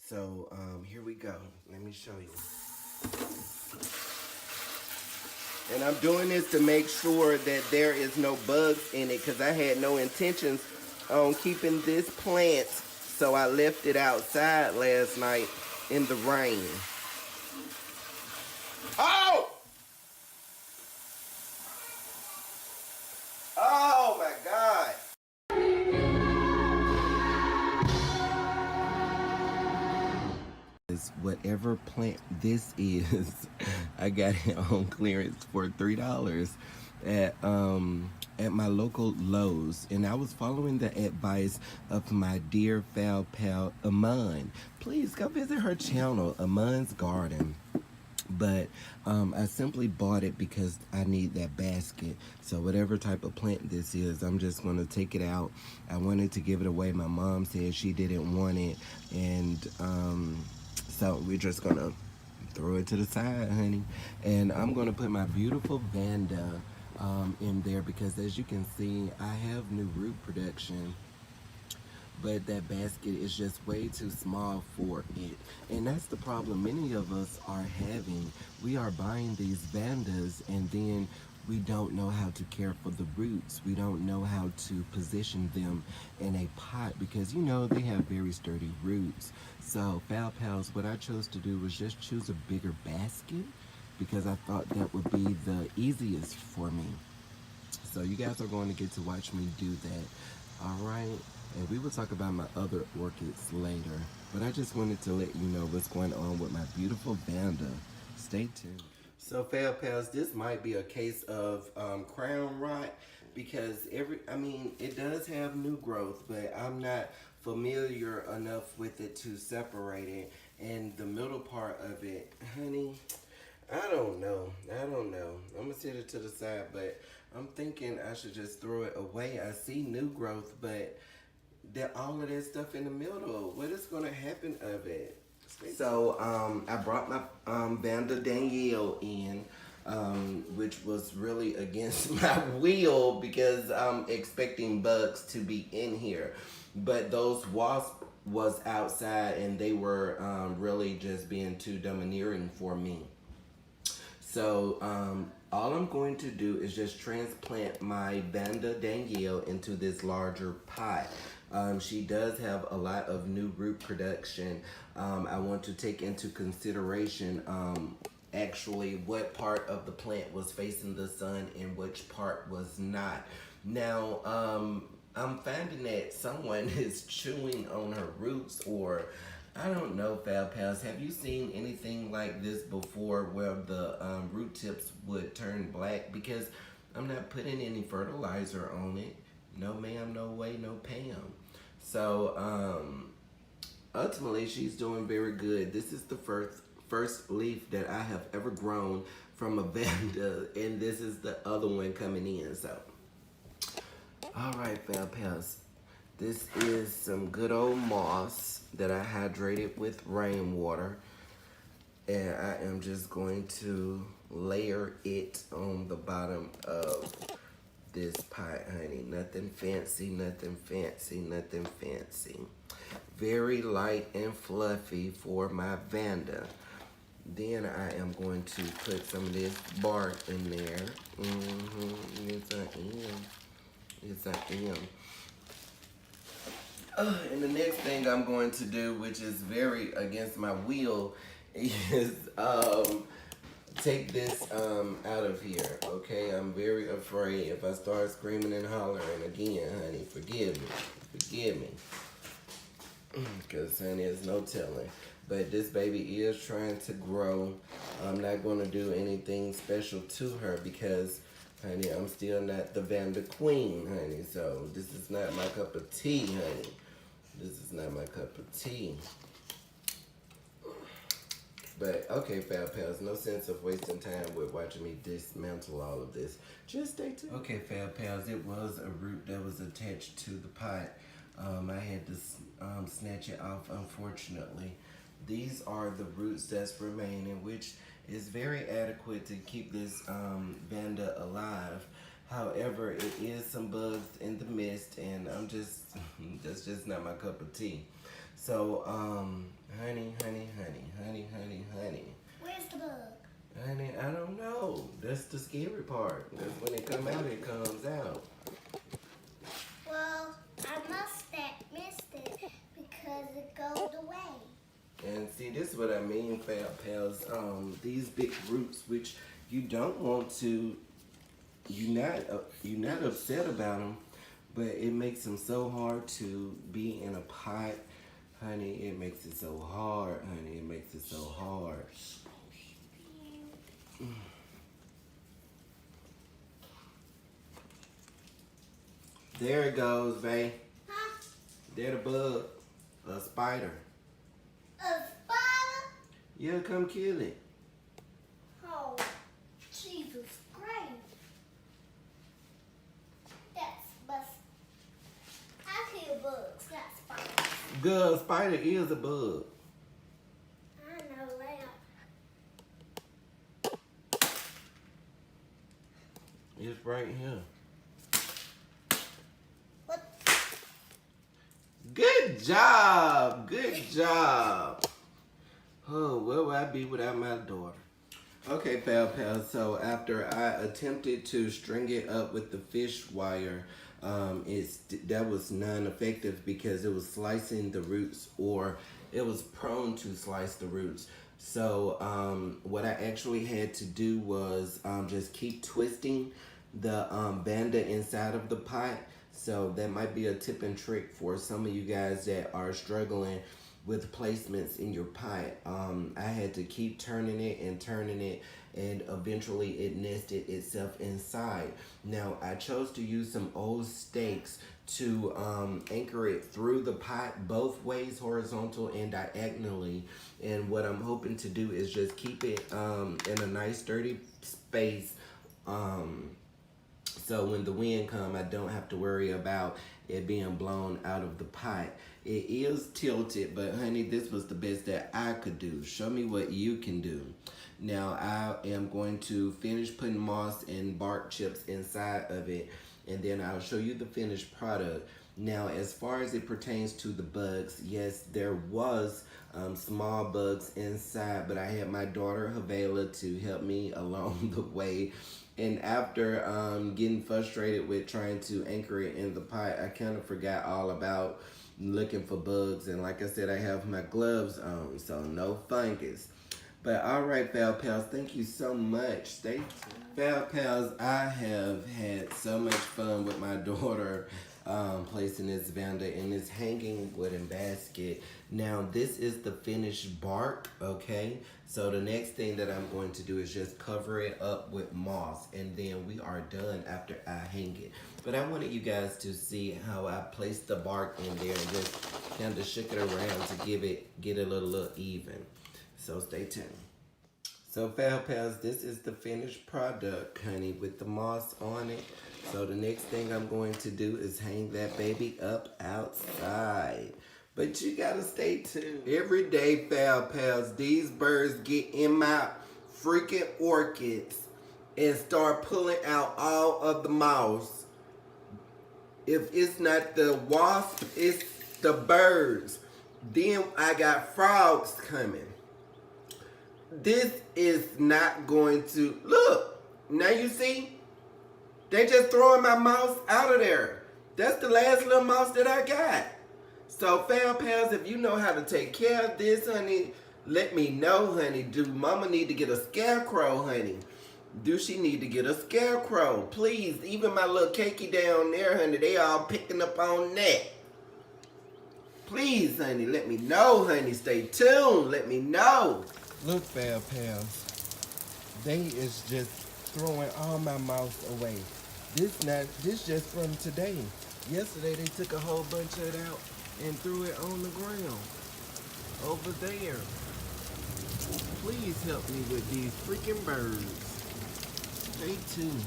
So here we go. Let me show you. And I'm doing this to make sure that there is no bugs in it because I had no intentions on keeping this plant. So I left it outside last night in the rain. Oh! Oh my God. Whatever plant this is, I got it on clearance for $3 at my local Lowe's, and I was following the advice of my dear foul pal Aman. Please go visit her channel, Aman's Garden. But I simply bought it because I need that basket. So whatever type of plant this is, I'm just going to take it out. I wanted to give it away. My mom said she didn't want it, and so we're just going to throw it to the side, honey. And I'm going to put my beautiful Vanda in there because, as you can see, I have new root production, but that basket is just way too small for it. And that's the problem many of us are having. We are buying these Vandas and then we don't know how to care for the roots. We don't know how to position them in a pot because, you know, they have very sturdy roots. So, Foul Pals, what I chose to do was just choose a bigger basket because I thought that would be the easiest for me. So you guys are going to get to watch me do that. All right. And we will talk about my other orchids later. But I just wanted to let you know what's going on with my beautiful Vanda. Stay tuned. So, Fail Pals, this might be a case of crown rot because it does have new growth, but I'm not familiar enough with it to separate it. And the middle part of it, honey, I don't know. I'm gonna set it to the side, but I'm thinking I should just throw it away. I see new growth, but all of that stuff in the middle, what is gonna happen of it? So I brought my Vanda Danielle in, which was really against my will because I'm expecting bugs to be in here. But those wasps was outside and they were really just being too domineering for me. So all I'm going to do is just transplant my Vanda Danielle into this larger pot. She does have a lot of new root production. I want to take into consideration actually what part of the plant was facing the sun and which part was not. Now, I'm finding that someone is chewing on her roots, or I don't know, Foul Pals. Have you seen anything like this before where the root tips would turn black? Because I'm not putting any fertilizer on it. No ma'am, no way, no Pam. So ultimately she's doing very good. This is the first leaf that I have ever grown from a Vanda, and this is the other one coming in. So all right, Foul Pals. This is some good old moss that I hydrated with rainwater. And I am just going to layer it on the bottom of this pot, honey. Nothing fancy, nothing fancy, nothing fancy. Very light and fluffy for my Vanda. Then I am going to put some of this bark in there. Yes, I am. And the next thing I'm going to do, which is very against my will, is take this out of here, okay? I'm very afraid if I start screaming and hollering again, honey, forgive me. Because, honey, there's no telling. But this baby is trying to grow. I'm not going to do anything special to her because, honey, I'm still not the Vanda Queen, honey. So this is not my cup of tea, honey. This is not my cup of tea. But, okay, Foul Pals, no sense of wasting time with watching me dismantle all of this. Just stay tuned. Okay, Foul Pals, it was a root that was attached to the pot. I had to snatch it off, unfortunately. These are the roots that's remaining, which is very adequate to keep this Vanda alive. However, it is some bugs in the midst, and that's just not my cup of tea. So, honey, scary part. Because when it come out, it comes out. Well, I must have missed it because it goes away. And see, this is what I mean, pals. These big roots, which you don't want to, you're not upset about them, but it makes them so hard to be in a pot, honey. It makes it so hard, honey. It makes it so hard. There it goes, babe. Huh? There the bug, a spider. A spider? Yeah, come kill it. Oh, Jesus Christ. That's bust. I kill bugs, not spiders. Good, spider is a bug. I know that. It's right here. What? Good job. Good job. Oh, where would I be without my daughter? Okay, pal. So after I attempted to string it up with the fish wire, that was non-effective because it was slicing the roots, or it was prone to slice the roots. So what I actually had to do was just keep twisting the Vanda inside of the pot. So that might be a tip and trick for some of you guys that are struggling with placements in your pot. I had to keep turning it, and eventually it nested itself inside. Now I chose to use some old stakes to anchor it through the pot both ways, horizontal and diagonally. And what I'm hoping to do is just keep it in a nice sturdy space, so when the wind comes, I don't have to worry about it being blown out of the pot. It is tilted, but honey, this was the best that I could do. Show me what you can do. Now I am going to finish putting moss and bark chips inside of it, and then I'll show you the finished product. Now, as far as it pertains to the bugs, yes, there was small bugs inside, but I had my daughter Havela to help me along the way. And after getting frustrated with trying to anchor it in the pot, I kind of forgot all about looking for bugs. And like I said, I have my gloves on, so no fungus. But all right, pals, thank you so much. Stay tuned. Pals, I have had so much fun with my daughter placing this Vanda in this hanging wooden basket. Now, this is the finished bark, okay? So the next thing that I'm going to do is just cover it up with moss, and then we are done after I hang it. But I wanted you guys to see how I placed the bark in there and just kind of shook it around to get it a little even. So stay tuned. So pals, this is the finished product, honey, with the moss on it. So the next thing I'm going to do is hang that baby up outside. But you gotta stay tuned. Every day, pals, these birds get in my freaking orchids and start pulling out all of the moss. If it's not the wasp, it's the birds. Then I got frogs coming. This is not going to, look, now you see, they just throwing my mouse out of there. That's the last little mouse that I got. So pals, if you know how to take care of this, honey, let me know, honey. Do mama need to get a scarecrow, honey? Do she need to get a scarecrow? Please, even my little cakey down there, honey, they all picking up on that. Please, honey, let me know, honey. Stay tuned. Let me know. Look, pals. They is just throwing all my mouse away. This just from today. Yesterday they took a whole bunch of it out and threw it on the ground over there. Please help me with these freaking birds. Stay tuned.